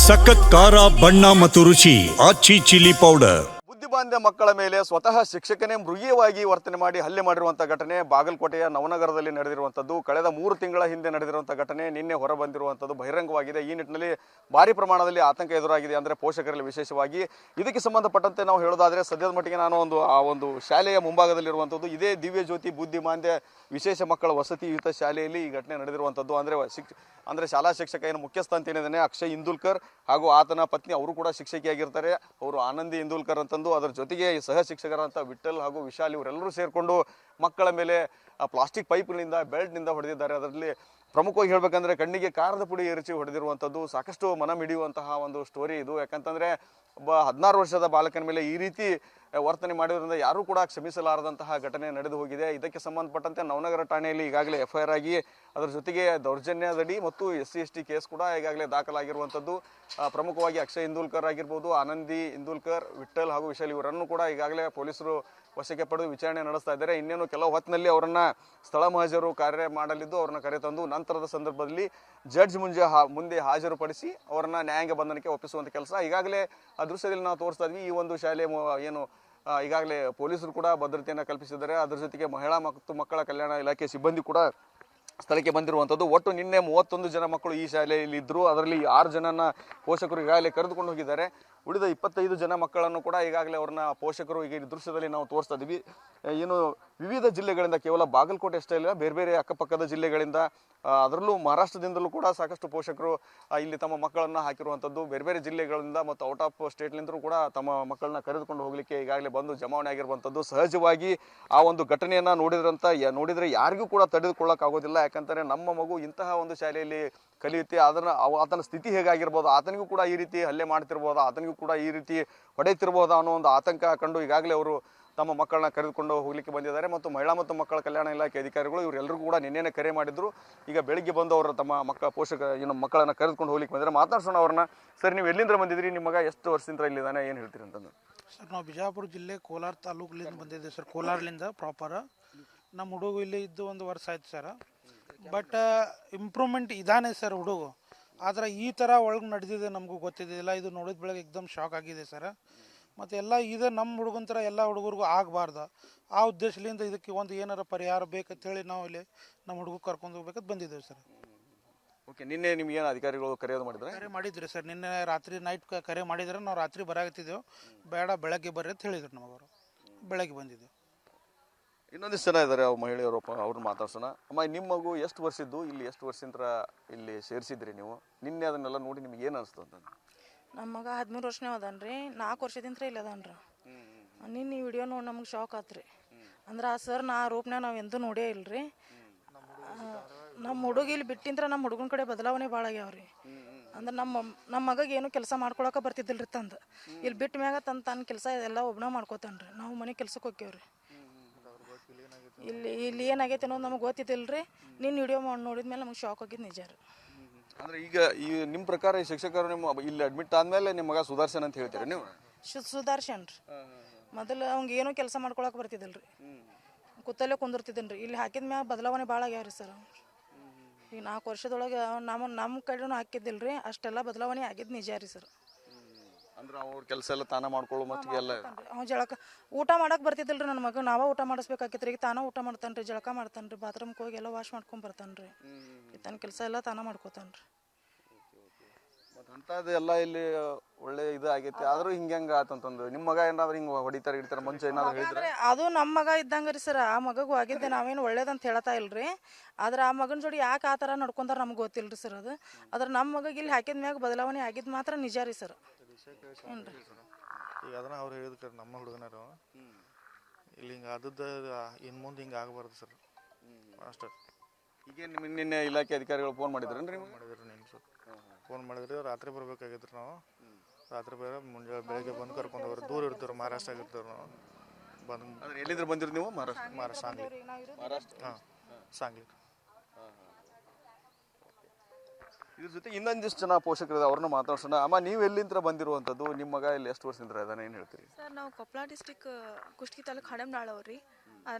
ಸಖತ್ ಖಾರ ಬಣ್ಣ ಮತ್ತು ರುಚಿ ಆಚಿ ಚಿಲ್ಲಿ ಪೌಡರ್. ಬುದ್ಧಿಮಾಂದ್ಯ ಮಕ್ಕಳ ಮೇಲೆ ಸ್ವತಃ ಶಿಕ್ಷಕನೇ ಮೃಗೀಯವಾಗಿ ವರ್ತನೆ ಮಾಡಿ ಹಲ್ಲೆ ಮಾಡಿರುವಂತಹ ಘಟನೆ ಬಾಗಲಕೋಟೆಯ ನವನಗರದಲ್ಲಿ ನಡೆದಿರುವಂಥದ್ದು. ಕಳೆದ 3 ತಿಂಗಳ ಹಿಂದೆ ನಡೆದಿರುವಂತಹ ಘಟನೆ ನಿನ್ನೆ ಹೊರ ಬಂದಿರುವಂಥದ್ದು ಬಹಿರಂಗವಾಗಿದೆ. ಈ ನಿಟ್ಟಿನಲ್ಲಿ ಭಾರಿ ಪ್ರಮಾಣದಲ್ಲಿ ಆತಂಕ ಎದುರಾಗಿದೆ, ಅಂದರೆ ಪೋಷಕರಲ್ಲಿ ವಿಶೇಷವಾಗಿ. ಇದಕ್ಕೆ ಸಂಬಂಧಪಟ್ಟಂತೆ ನಾವು ಹೇಳೋದಾದ್ರೆ ಸದ್ಯದ ಮಟ್ಟಿಗೆ ನಾನು ಒಂದು ಶಾಲೆಯ ಮುಂಭಾಗದಲ್ಲಿರುವಂಥದ್ದು, ಇದೇ ದಿವ್ಯ ಜ್ಯೋತಿ ಬುದ್ಧಿಮಾಂದ್ಯ ವಿಶೇಷ ಮಕ್ಕಳ ವಸತಿಯುತ ಶಾಲೆಯಲ್ಲಿ ಈ ಘಟನೆ ನಡೆದಿರುವಂಥದ್ದು. ಅಂದರೆ ಶಾಲಾ ಶಿಕ್ಷಕ ಏನು ಮುಖ್ಯಸ್ಥ ಅಂತ ಏನಿದ್ದಾನೆ ಅಕ್ಷಯ್ ಇಂದೂಲ್ಕರ್ ಹಾಗೂ ಆತನ ಪತ್ನಿ ಅವರು ಕೂಡ ಶಿಕ್ಷಕಿಯಾಗಿರ್ತಾರೆ. ಅವರು ಆನಂದಿ ಇಂದೂಲ್ಕರ್ ಅಂತಂದು, ಅದರ ಜೊತೆಗೆ ಸಹ ಶಿಕ್ಷಕರಂತ ವಿಠಲ್ ಹಾಗೂ ವಿಶಾಲ್ ಇವರೆಲ್ಲರೂ ಸೇರಿಕೊಂಡು ಮಕ್ಕಳ ಮೇಲೆ ಪ್ಲಾಸ್ಟಿಕ್ ಪೈಪ್ನಿಂದ ಬೆಲ್ಟ್ನಿಂದ ಹೊಡೆದಿದ್ದಾರೆ. ಅದರಲ್ಲಿ ಪ್ರಮುಖವಾಗಿ ಹೇಳಬೇಕಂದ್ರೆ ಕಣ್ಣಿಗೆ ಕಾರದ ಪುಡಿ ಎರಚಿ ಹೊಡೆದಿರುವಂಥದ್ದು ಸಾಕಷ್ಟು ಮನ ಮಿಡಿಯುವಂತಹ ಒಂದು ಸ್ಟೋರಿ ಇದು. ಯಾಕಂತಂದರೆ ಒಬ್ಬ 16 ವರ್ಷದ ಬಾಲಕನ ಮೇಲೆ ಈ ರೀತಿ ವರ್ತನೆ ಮಾಡಿದ್ರಿಂದ ಯಾರೂ ಕೂಡ ಕ್ಷಮಿಸಲಾರದಂತಹ ಘಟನೆ ನಡೆದು ಹೋಗಿದೆ. ಇದಕ್ಕೆ ಸಂಬಂಧಪಟ್ಟಂತೆ ನವನಗರ ಠಾಣೆಯಲ್ಲಿ ಈಗಾಗಲೇ FIR ಆಗಿ ಅದರ ಜೊತೆಗೆ ದೌರ್ಜನ್ಯದಡಿ ಮತ್ತು SC/ST ಕೇಸ್ ಕೂಡ ಈಗಾಗಲೇ ದಾಖಲಾಗಿರುವಂಥದ್ದು. ಪ್ರಮುಖವಾಗಿ ಅಕ್ಷಯ್ ಇಂದೂಲ್ಕರ್ ಆಗಿರ್ಬೋದು, ಆನಂದಿ ಇಂದೂಲ್ಕರ್, ವಿಠಲ್ ಹಾಗೂ ವಿಶಾಲ್ ಇವರನ್ನು ಕೂಡ ಈಗಾಗಲೇ ಪೊಲೀಸರು ವಶಕ್ಕೆ ಪಡೆದು ವಿಚಾರಣೆ ನಡೆಸ್ತಾ ಇದ್ದಾರೆ. ಇನ್ನೇನು ಕೆಲವು ಹೊತ್ತಿನಲ್ಲಿ ಅವರನ್ನ ಸ್ಥಳ ಮಹಾಜರು ಕಾರ್ಯ ಮಾಡಲಿದ್ದು ಅವರನ್ನ ಕರೆತಂದು ನಂತರದ ಸಂದರ್ಭದಲ್ಲಿ ಜಡ್ಜ್ ಮುಂದೆ ಹಾಜರುಪಡಿಸಿ ಅವರನ್ನ ನ್ಯಾಯಾಂಗ ಬಂಧನಕ್ಕೆ ಒಪ್ಪಿಸುವಂಥ ಕೆಲಸ ಈಗಾಗಲೇ ಆ ದೃಶ್ಯದಲ್ಲಿ ನಾವು ತೋರಿಸ್ತಾ ಇದ್ವಿ. ಈ ಒಂದು ಶಾಲೆ ಏನು ಈಗಾಗಲೇ ಪೊಲೀಸರು ಕೂಡ ಭದ್ರತೆಯನ್ನು ಕಲ್ಪಿಸಿದ್ದಾರೆ. ಅದರ ಜೊತೆಗೆ ಮಹಿಳಾ ಮತ್ತು ಮಕ್ಕಳ ಕಲ್ಯಾಣ ಇಲಾಖೆ ಸಿಬ್ಬಂದಿ ಕೂಡ ಸ್ಥಳಕ್ಕೆ ಬಂದಿರುವಂಥದ್ದು. ಒಟ್ಟು ನಿನ್ನೆ 31 ಜನ ಮಕ್ಕಳು ಈ ಶಾಲೆಯಲ್ಲಿ ಇದ್ದರು. ಅದರಲ್ಲಿ 6 ಜನನ ಪೋಷಕರು ಈಗಾಗಲೇ ಕರೆದುಕೊಂಡು ಹೋಗಿದ್ದಾರೆ. ಉಳಿದ 25 ಜನ ಮಕ್ಕಳನ್ನು ಕೂಡ ಈಗಾಗಲೇ ಅವ್ರನ್ನ ಪೋಷಕರು ಈಗ ಈ ದೃಶ್ಯದಲ್ಲಿ ನಾವು ತೋರಿಸ್ತಾ ಇದ್ದೀವಿ. ಏನು ವಿವಿಧ ಜಿಲ್ಲೆಗಳಿಂದ, ಕೇವಲ ಬಾಗಲಕೋಟೆ ಅಷ್ಟೇ ಇಲ್ಲ, ಬೇರೆ ಬೇರೆ ಅಕ್ಕಪಕ್ಕದ ಜಿಲ್ಲೆಗಳಿಂದ, ಅದರಲ್ಲೂ ಮಹಾರಾಷ್ಟ್ರದಿಂದಲೂ ಕೂಡ ಸಾಕಷ್ಟು ಪೋಷಕರು ಇಲ್ಲಿ ತಮ್ಮ ಮಕ್ಕಳನ್ನು ಹಾಕಿರುವಂಥದ್ದು. ಬೇರೆ ಬೇರೆ ಜಿಲ್ಲೆಗಳಿಂದ ಮತ್ತು ಔಟ್ ಆಫ್ ಸ್ಟೇಟ್ಲಿಂದಲೂ ಕೂಡ ತಮ್ಮ ಮಕ್ಕಳನ್ನ ಕರೆದುಕೊಂಡು ಹೋಗಲಿಕ್ಕೆ ಈಗಾಗಲೇ ಬಂದು ಜಮಾವಣೆ ಆಗಿರುವಂಥದ್ದು. ಸಹಜವಾಗಿ ಆ ಒಂದು ಘಟನೆಯನ್ನು ನೋಡಿದರೆ ಯಾರಿಗೂ ಕೂಡ ತಡೆದುಕೊಳ್ಳೋಕ್ಕಾಗೋದಿಲ್ಲ. ಯಾಕಂದರೆ ನಮ್ಮ ಮಗು ಇಂತಹ ಒಂದು ಶಾಲೆಯಲ್ಲಿ ಕಲಿಯುತ್ತೆ, ಆತನ ಸ್ಥಿತಿ ಹೇಗಾಗಿರ್ಬೋದು, ಆತನಿಗೂ ಕೂಡ ಈ ರೀತಿ ಹಲ್ಲೆ ಮಾಡ್ತಿರ್ಬೋದು, ಆತನಿಗೂ ಕೂಡ ಈ ರೀತಿ ಹೊಡೆಯುತ್ತಿರ್ಬೋದಾ ಅನ್ನೋ ಒಂದು ಆತಂಕ ಕಂಡು ಈಗಾಗಲೇ ಅವರು ತಮ್ಮ ಮಕ್ಕಳನ್ನ ಕರೆದುಕೊಂಡು ಹೋಗ್ಲಿಕ್ಕೆ ಬಂದಿದ್ದಾರೆ. ಮತ್ತು ಮಹಿಳಾ ಮತ್ತು ಮಕ್ಕಳ ಕಲ್ಯಾಣ ಇಲಾಖೆ ಅಧಿಕಾರಿಗಳು ಇವರೆಲ್ಲರಿಗೂ ಕೂಡ ನಿನ್ನೆನೇ ಕರೆ ಮಾಡಿದ್ರು. ಈಗ ಬೆಳಿಗ್ಗೆ ಬಂದು ಅವರು ತಮ್ಮ ಮಕ್ಕಳನ್ನ ಕರೆದುಕೊಂಡು ಹೋಗ್ಲಿಕ್ಕೆ ಬಂದಿದ್ದಾರೆ. ಮಾತಾಡ್ಸೋಣ ಅವ್ರನ್ನ. ಸರ್, ನೀವು ಎಲ್ಲಿಂದ ಬಂದಿದ್ರಿ? ನಿಮ್ಮ ಮಗ ಎಷ್ಟು ವರ್ಷದಿಂದ ಇಲ್ಲಿದ್ದಾನೆ, ಏನು ಹೇಳ್ತೀರಿ ಅಂತಂದು? ಸರ್, ನಾವು ಬಿಜಾಪುರ ಜಿಲ್ಲೆ ಕೋಲಾರ ತಾಲೂಕಲಿಂದ ಬಂದಿದ್ದೇವೆ ಸರ್. ಕೋಲಾರಲಿಂದ ಪ್ರಾಪರ್. ನಮ್ಮ ಹುಡುಗ ಇಲ್ಲಿ ಇದ್ದು 1 ವರ್ಷ ಆಯ್ತು ಸರ್. ಬಟ್ ಇಂಪ್ರೂವ್ಮೆಂಟ್ ಇದಾನೆ ಸರ್ ಹುಡುಗ. ಆದರೆ ಈ ಥರ ಒಳಗೆ ನಡೆದಿದೆ ನಮಗೂ ಗೊತ್ತಿದ್ದಿಲ್ಲ. ಇದು ನೋಡಿದ ಬೆಳಗ್ಗೆ ಎಕ್ದಮ್ ಶಾಕ್ ಆಗಿದೆ ಸರ್. ಮತ್ತು ಎಲ್ಲ ಇದು ನಮ್ಮ ಹುಡುಗನ ಥರ ಎಲ್ಲ ಹುಡುಗರಿಗೂ ಆಗಬಾರ್ದು. ಆ ಉದ್ದೇಶದಿಂದ ಇದಕ್ಕೆ ಒಂದು ಏನಾರ ಪರಿಹಾರ ಬೇಕಂತೇಳಿ ನಾವು ಇಲ್ಲಿ ನಮ್ಮ ಹುಡುಗ ಕರ್ಕೊಂಡು ಹೋಗ್ಬೇಕಂತ ಬಂದಿದ್ದೇವೆ ಸರ್. ಓಕೆ, ನಿನ್ನೆ ನಿಮ್ಗೆ ಏನು ಅಧಿಕಾರಿಗಳು ಕರೆ ಮಾಡಿದ್ರಿ ಸರ್. ನಿನ್ನೆ ರಾತ್ರಿ ನೈಟ್ ಕರೆ ಮಾಡಿದ್ರೆ ನಾವು ರಾತ್ರಿ ಬರಾಕತ್ತಿದ್ದೆವು. ಬೇಡ, ಬೆಳಗ್ಗೆ ಬರ್ರಿ ಅಂತ ಹೇಳಿದ್ರು ನಮಗವರು. ಬೆಳಗ್ಗೆ ಬಂದಿದ್ದೆವು. ಇನ್ನೊಂದಿಷ್ಟು ಜನ ಇದ್ದಾರೆ ಮಹಿಳೆಯರು, ಅವ್ರನ್ನ ಮಾತಾಡ್ಸೋಣ. ಅಮ್ಮ, ನಿಮ್ಮ ಮಗು ಎಷ್ಟು ವರ್ಷದ್ದು? ಇಲ್ಲಿ ಎಷ್ಟು ವರ್ಷದಿಂದ ಇಲ್ಲಿ ಸೇರಿಸಿದ್ರಿ ನೀವು? ನಿನ್ನೆ ಅದನ್ನೆಲ್ಲ ನೋಡಿ ನಿಮ್ಗೆ ಏನು ಅನಿಸ್ತು ಅಂತ? ನಮ್ಮ ಮಗ 13 ವರ್ಷನೇ ಅದಾನ್ರಿ. 4 ವರ್ಷದಿಂದ ಇಲ್ಲಿ ಅದಾನ್ರಿ. ನಿನ್ನೆ ಈ ವಿಡಿಯೋ ನೋಡಿ ನಮ್ಗೆ ಶಾಕ್ ಆತ್ರಿ. ಅಂದ್ರೆ ಆ ಸರ್ ಆ ರೂಪನ ನಾವು ಎಂದೂ ನೋಡೇ ಇಲ್ರಿ. ನಮ್ಮ ಹುಡುಗ ಇಲ್ಲಿ ಬಿಟ್ಟಿಂದ್ರೆ ನಮ್ಮ ಹುಡುಗನ ಕಡೆ ಬದಲಾವಣೆ ಭಾಳ ಆಗ್ಯಾವ್ರಿ. ಅಂದ್ರೆ ನಮ್ಮ ಮಗಗೆ ಏನು ಕೆಲಸ ಮಾಡ್ಕೊಳಕ್ಕೆ ಬರ್ತಿದ್ದಿಲ್ರಿ. ಇಲ್ಲಿ ಬಿಟ್ಟ ಮ್ಯಾಗ ತನ್ನ ಕೆಲಸ ಎಲ್ಲ ಒಬ್ಬನ ಮಾಡ್ಕೋತಾನ್ರಿ. ನಾವು ಮನೆ ಕೆಲ್ಸಕ್ಕೆ ಹೋಗ್ಯವ್ರಿ. ಇಲ್ಲಿ ಏನಾಗೈತೆ ಅನ್ನೋದು ನಮಗೆ ಗೊತ್ತಿದ್ದಿಲ್ರಿ. ನಿನ್ನ ವಿಡಿಯೋ ನೋಡಿದ್ಮೇಲೆ ನಮಗೆ ಶಾಕ್ ಆಗಿದ್ದು ನಿಜ ರೀ. ಅಂದ್ರೆ ಈಗ ಈ ನಿಮ್ಮ ಪ್ರಕಾರ ಈ ಶಿಕ್ಷಕರು ನಿಮ್ಮ ಇಲ್ಲಿ ಅಡ್ಮಿಟ್ ಆದ್ಮೇಲೆ ನಿಮ್ಮ ಮಗ ಸುದರ್ಶನ್ ಅಂತ ಹೇಳ್ತೀರಿ ನೀವು? ಸುದರ್ಶನ್ ರೀ. ಮೊದಲು ಅವ್ಗೆ ಏನೂ ಕೆಲಸ ಮಾಡ್ಕೊಳಕ್ಕೆ ಬರ್ತಿದ್ದಿಲ್ರಿ. ಕೂತಲ್ಲೇ ಕುಂದಿರ್ತಿದ್ದೇನೆ. ಇಲ್ಲಿ ಹಾಕಿದ ಮ್ಯಾಗ ಬದಲಾವಣೆ ಭಾಳ ಆಗ್ಯಾವ್ರಿ ಸರ್. ಈಗ 4 ವರ್ಷದೊಳಗೆ ನಮ್ಮ ಕಡೆನೂ ಹಾಕಿದ್ದಿಲ್ರಿ. ಅಷ್ಟೆಲ್ಲ ಬದಲಾವಣೆ ಆಗಿದ್ದು ನಿಜ ರೀ ಸರ್. ಅಂದ್ರೆ ಅವ್ರ ಕೆಲಸ ಎಲ್ಲ ತಾನ ಮಾಡ್ಕೊಳ್ಳೋ ಮಟ್ಟಿಗೆ ಎಲ್ಲ ಅವ್ನು ಊಟ ಮಾಡಕ್ಕೆ ಬರ್ತಿದ್ದಿಲ್ರಿ ನನ್ನ ಮಗ. ನಾವ ಊಟ ಮಾಡಿಸ್ಬೇಕಾಗಿತ್ತು ರೀ. ತಾನ ಊಟ ಮಾಡ್ತಾನ್ರಿ, ಜಳಕ ಮಾಡ್ತಾನ್ರಿ, ಬಾತ್ರೂಮ್ಗೆ ಹೋಗಿ ಎಲ್ಲ ವಾಶ್ ಮಾಡ್ಕೊಂಡು ಬರ್ತಾನ್ರಿ. ತನ್ನ ಕೆಲಸ ಎಲ್ಲ ತಾನ ಮಾಡ್ಕೋತಾನ್ರಿ. ಅಂಥದ್ದು ಎಲ್ಲ ಇಲ್ಲಿ ಒಳ್ಳೆ ಇದು ಆಗೈತಿ. ಆದ್ರೂ ಹಿಂಗೆ ಆತಂತಂದು ನಿಮ್ಮ ಮಗ ಏನಾದ್ರು ಹಿಂಗೆ ಹೊಡಿತಾರೆ ಮುಂಚೆ ಏನಾದ್ರು ಹೇಳಿದ್ರೆ? ಅದು ನಮ್ಮ ಮಗ ಇದ್ದಂಗೆ ರೀ ಸರ್. ಆ ಮಗಗೂ ಆಗಿದ್ದೆ. ನಾವೇನು ಒಳ್ಳೇದಂತ ಹೇಳ್ತಾ ಇಲ್ರಿ. ಆದ್ರೆ ಆ ಮಗನ ಜೋಡಿ ಯಾಕೆ ಆ ಥರ ನಡ್ಕೊಂಡಾರ ನಮ್ಗೆ ಗೊತ್ತಿಲ್ರಿ ಸರ್. ಆದ್ರೆ ನಮ್ಮ ಮಗಗೆ ಇಲ್ಲಿ ಹಾಕಿದ ಮ್ಯಾಗ ಬದಲಾವಣೆ ಆಗಿದ್ದು ಮಾತ್ರ ನಿಜ ರೀ ಸರ್. ಈಗ ಅದನ್ನ ಅವ್ರು ಹೇಳಿದ್ರು ನಮ್ಮ ಹುಡುಗನರು ಇಲ್ಲಿ ಹಿಂಗೆ ಆದದ್ದು ಇನ್ನು ಮುಂದೆ ಹಿಂಗೆ ಆಗಬಾರ್ದು ಸರ್. ಅಷ್ಟೇ. ಈಗ ನಿನ್ನೆ ಇಲಾಖೆ ಅಧಿಕಾರಿಗಳು ಫೋನ್ ಮಾಡಿದ್ರೇನು? ಮಾಡಿದ್ರು ನಿನ್ನೆ ಸರ್. ಫೋನ್ ಮಾಡಿದ್ರೆ ರಾತ್ರಿ ಬರ್ಬೇಕಾಗಿತ್ತು. ನಾವು ರಾತ್ರಿ ಮುಂಜಾನೆ ಬೆಳಗ್ಗೆ ಬಂದು ಕರ್ಕೊಂಡು ಹೋಗ್ರಿ. ದೂರ ಇರ್ತಾರೆ, ಮಹಾರಾಷ್ಟ್ರ ಇರ್ತಾರೆ. ನಾವು ಬಂದು ಎಲ್ಲಿಂದ ಬಂದಿರಿ ನೀವು? ಮಹಾರಾಷ್ಟ್ರ ಸಾಂಗ್ಲಿ. ಹಾಂ, ಸಾಂಗ್ಲಿ. ಇದ್ರ ಜೊತೆ ಇನ್ನೊಂದಿಷ್ಟು ಜನ ಪೋಷಕರು ಅವ್ರನ್ನ ಮಾತಾಡ್ಸೋಣ. ಅಮ್ಮ, ನೀವು ಎಲ್ಲಿಂದ ಬಂದಿರುವಂಥದ್ದು? ನಿಮ್ಮ ಮಗ ಇಲ್ಲಿ ಎಷ್ಟು ವರ್ಷದಿಂದ ಇದ್ದಾನೆ, ಏನು ಹೇಳ್ತೀರಿ? ಸರ್, ನಾವು ಕೊಪ್ಪಳ ಡಿಸ್ಟಿಕ್ ಕುಷ್ಟಗಿ ತಾಲೂಕು ಹಣಮ್ನಾಳವ್ರಿ.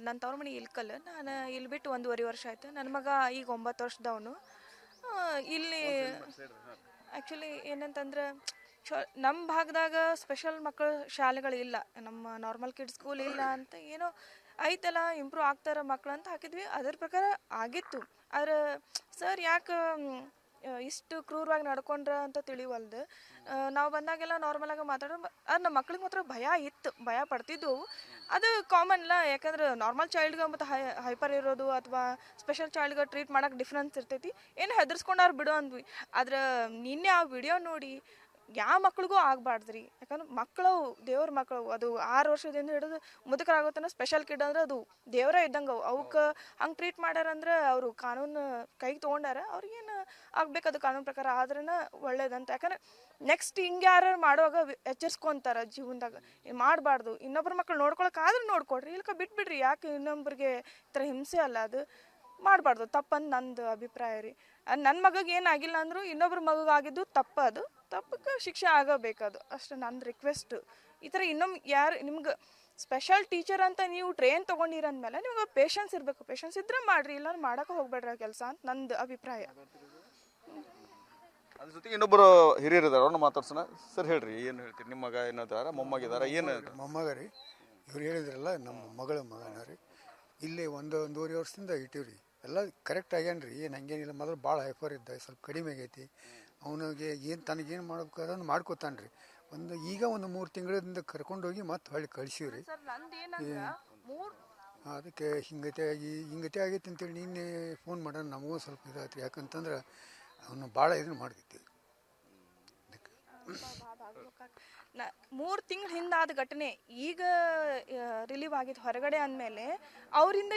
ನನ್ನ ತವ್ರ ಮನೆ ಇಲ್ಕಲ್. ನಾನು ಇಲ್ಲಿ ಬಿಟ್ಟು 1.5 ವರ್ಷ ಆಯ್ತು. ನನ್ನ ಮಗ ಈಗ 9 ವರ್ಷದವನು. ಇಲ್ಲಿ ಆ್ಯಕ್ಚುಲಿ ಏನಂತಂದ್ರೆ ನಮ್ಮ ಭಾಗದಾಗ ಸ್ಪೆಷಲ್ ಮಕ್ಕಳ ಶಾಲೆಗಳಿಲ್ಲ, ನಮ್ಮ ನಾರ್ಮಲ್ ಕಿಡ್ಸ್ ಸ್ಕೂಲ್ ಇಲ್ಲ ಅಂತ ಏನೋ ಐತಲ್ಲ, ಇಂಪ್ರೂವ್ ಆಗ್ತಾರ ಮಕ್ಳು ಅಂತ ಹಾಕಿದ್ವಿ. ಅದ್ರ ಪ್ರಕಾರ ಆಗಿತ್ತು. ಆದ್ರೆ ಸರ್ ಯಾಕೆ ಇಷ್ಟು ಕ್ರೂರವಾಗಿ ನಡ್ಕೊಂಡ್ರ ಅಂತ ತಿಳಿವಲ್ದು. ನಾವು ಬಂದಾಗೆಲ್ಲ ನಾರ್ಮಲಾಗಿ ಮಾತಾಡೋ, ಅದು ನಮ್ಮ ಮಕ್ಳಿಗೆ ಮಾತ್ರ ಭಯ ಇತ್ತು, ಭಯ ಪಡ್ತಿದ್ವು. ಅದು ಕಾಮನ್ ಅಲ್ಲ, ಯಾಕಂದ್ರೆ ನಾರ್ಮಲ್ ಚೈಲ್ಡ್ಗೆ ಮತ್ತು ಹೈಪರ್ ಇರೋದು ಅಥವಾ ಸ್ಪೆಷಲ್ ಚೈಲ್ಡ್ಗೆ ಟ್ರೀಟ್ ಮಾಡೋಕೆ ಡಿಫ್ರೆನ್ಸ್ ಇರ್ತೈತಿ. ಏನು ಹೆದರ್ಸ್ಕೊಂಡವ್ರು ಬಿಡು ಅಂದ್ವಿ. ಆದ್ರೆ ನಿನ್ನೆ ಆ ವಿಡಿಯೋ ನೋಡಿ ಯಾವ ಮಕ್ಳಿಗೂ ಆಗ್ಬಾರ್ದ್ರಿ. ಯಾಕಂದ್ರೆ ಮಕ್ಕಳು ದೇವ್ರ ಮಕ್ಕಳು, ಅದು 6 ವರ್ಷದಿಂದ ಹಿಡಿದು ಮುದುಕರಾಗೋತನ ಸ್ಪೆಷಲ್ ಕಿಡ್ ಅಂದ್ರೆ ಅದು ದೇವರೇ ಇದ್ದಂಗೆ. ಅವಕ್ಕೆ ಹಂಗೆ ಟ್ರೀಟ್ ಮಾಡ್ಯಾರಂದ್ರೆ ಅವರು ಕಾನೂನು ಕೈಗೆ ತೊಗೊಂಡಾರ, ಅವ್ರಿಗೇನು ಆಗ್ಬೇಕದು ಕಾನೂನು ಪ್ರಕಾರ ಆದ್ರೂ ಒಳ್ಳೇದಂತ. ಯಾಕಂದ್ರೆ ನೆಕ್ಸ್ಟ್ ಹಿಂಗೆ ಯಾರು ಮಾಡುವಾಗ ಎಚ್ಚರಿಸ್ಕೊಂತಾರ ಜೀವನದಾಗ, ಮಾಡಬಾರ್ದು. ಇನ್ನೊಬ್ರ ಮಕ್ಳು ನೋಡ್ಕೊಳಕ್ಕಾದ್ರೆ ನೋಡ್ಕೊಡ್ರಿ, ಇಲ್ಲಕ ಬಿಟ್ಬಿಡ್ರಿ. ಯಾಕೆ ಇನ್ನೊಬ್ರಿಗೆ ಈ ಥರ ಹಿಂಸೆ ಅಲ್ಲ, ಅದು ಮಾಡಬಾರ್ದು, ತಪ್ಪಂದು ನಂದು ಅಭಿಪ್ರಾಯ ರೀ. ನನ್ನ ಮಗಗೆ ಏನಾಗಿಲ್ಲ ಅಂದರೂ ಇನ್ನೊಬ್ರ ಮಗಗಾಗಿದ್ದು ತಪ್ಪದು, ತಪ್ಪಕ್ಕೆ ಶಿಕ್ಷೆ ಆಗಬೇಕದು ಅಷ್ಟೇ ನನ್ನ ರಿಕ್ವೆಸ್ಟು. ಈ ಥರ ಇನ್ನೊಮ್ಮೆ ಯಾರು ನಿಮ್ಗೆ ಸ್ಪೆಷಲ್ ಟೀಚರ್ ಅಂತ ನೀವು ಟ್ರೈನ್ ತೊಗೊಂಡಿರಂದ್ಮೇಲೆ ನಿಮ್ಗೆ ಪೇಷನ್ಸ್ ಇರಬೇಕು. ಪೇಷನ್ಸ್ ಇದ್ರೆ ಮಾಡಿರಿ, ಇಲ್ಲ ಮಾಡೋಕೆ ಹೋಗ್ಬೇಡ್ರಿ ಆ ಕೆಲಸ ಅಂತ ನಂದು ಅಭಿಪ್ರಾಯ. ಅದ್ರ ಜೊತೆಗೆ ಇನ್ನೊಬ್ಬರು ಹಿರಿಯರು ಇದಾರೆ, ಅವ್ರನ್ನ ಮಾತಾಡ್ಸೋಣ. ಸರ್ ಹೇಳ್ರಿ, ಏನು ಹೇಳ್ತೀರಿ? ನಿಮ್ಮ ಮಗ ಏನಾದಾರ, ಮೊಮ್ಮಗಿದಾರ, ಏನು? ಮೊಮ್ಮಗ ರೀ, ಇವ್ರು ಹೇಳಿದ್ರಲ್ಲ ನಮ್ಮ ಮಗಳ ಮಗನ ರೀ. ಇಲ್ಲಿ ಒಂದೂವರೆ ವರ್ಷದಿಂದ ಇಟ್ಟಿವ್ರಿ. ಎಲ್ಲ ಕರೆಕ್ಟ್ ಆಗ್ಯಾನ ರೀ, ಏನು ಹಂಗೇನಿಲ್ಲ. ಮೊದಲು ಭಾಳ ಹೈಫರ್ ಇದ್ದ, ಸ್ವಲ್ಪ ಕಡಿಮೆ ಆಗೈತಿ. ಅವನಿಗೆ ಏನು ತನಗೇನು ಮಾಡ್ಬೇಕು ಅದನ್ನು ಮಾಡ್ಕೋತಾನೆ ರೀ. ಈಗ ಒಂದು 3 ತಿಂಗಳಿಂದ ಕರ್ಕೊಂಡೋಗಿ ಮತ್ತೆ ಹೊಳ್ಳಿ ಕಳಿಸಿವ್ರಿ. ಅದಕ್ಕೆ ಹಿಂಗತೆ ಆಗೈತಿ ಅಂತೇಳಿ ನಿನ್ನೆ ಫೋನ್ ಮಾಡೋಣ ನಮಗೂ ಸ್ವಲ್ಪ ಇದಾಯ್ತು. ಯಾಕಂತಂದ್ರೆ ಅವನು ಭಾಳ ಇದನ್ನು ಮಾಡ್ತಿದ್ವಿ. 3 ತಿಂಗಳ ಹಿಂದಾದ ಘಟನೆ ಈಗ ರಿಲೀವ್ ಆಗಿದ್ದು ಹೊರಗಡೆ ಅಂದಮೇಲೆ ಅವರಿಂದ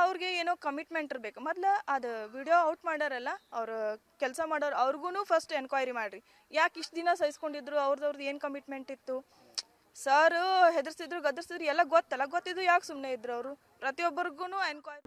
ಅವ್ರಿಗೆ ಏನೋ ಕಮಿಟ್ಮೆಂಟ್ ಇರಬೇಕು. ಮೊದಲು ಅದು ವಿಡಿಯೋ ಔಟ್ ಮಾಡ್ಯಾರಲ್ಲ, ಅವ್ರು ಕೆಲಸ ಮಾಡೋರು, ಅವ್ರಿಗೂ ಫಸ್ಟ್ ಎನ್ಕ್ವೈರಿ ಮಾಡಿರಿ. ಯಾಕೆ ಇಷ್ಟು ದಿನ ಸಹಿಸ್ಕೊಂಡಿದ್ರು, ಅವ್ರದ್ದು ಏನು ಕಮಿಟ್ಮೆಂಟ್ ಇತ್ತು. ಸರ್ ಹೆದರ್ಸಿದ್ರು, ಗದರ್ಸಿದ್ರು, ಎಲ್ಲ ಗೊತ್ತಿದ್ದು ಯಾಕೆ ಸುಮ್ಮನೆ ಇದ್ರು ಅವರು? ಪ್ರತಿಯೊಬ್ಬರಿಗೂ ಎನ್ಕ್ವೈರಿ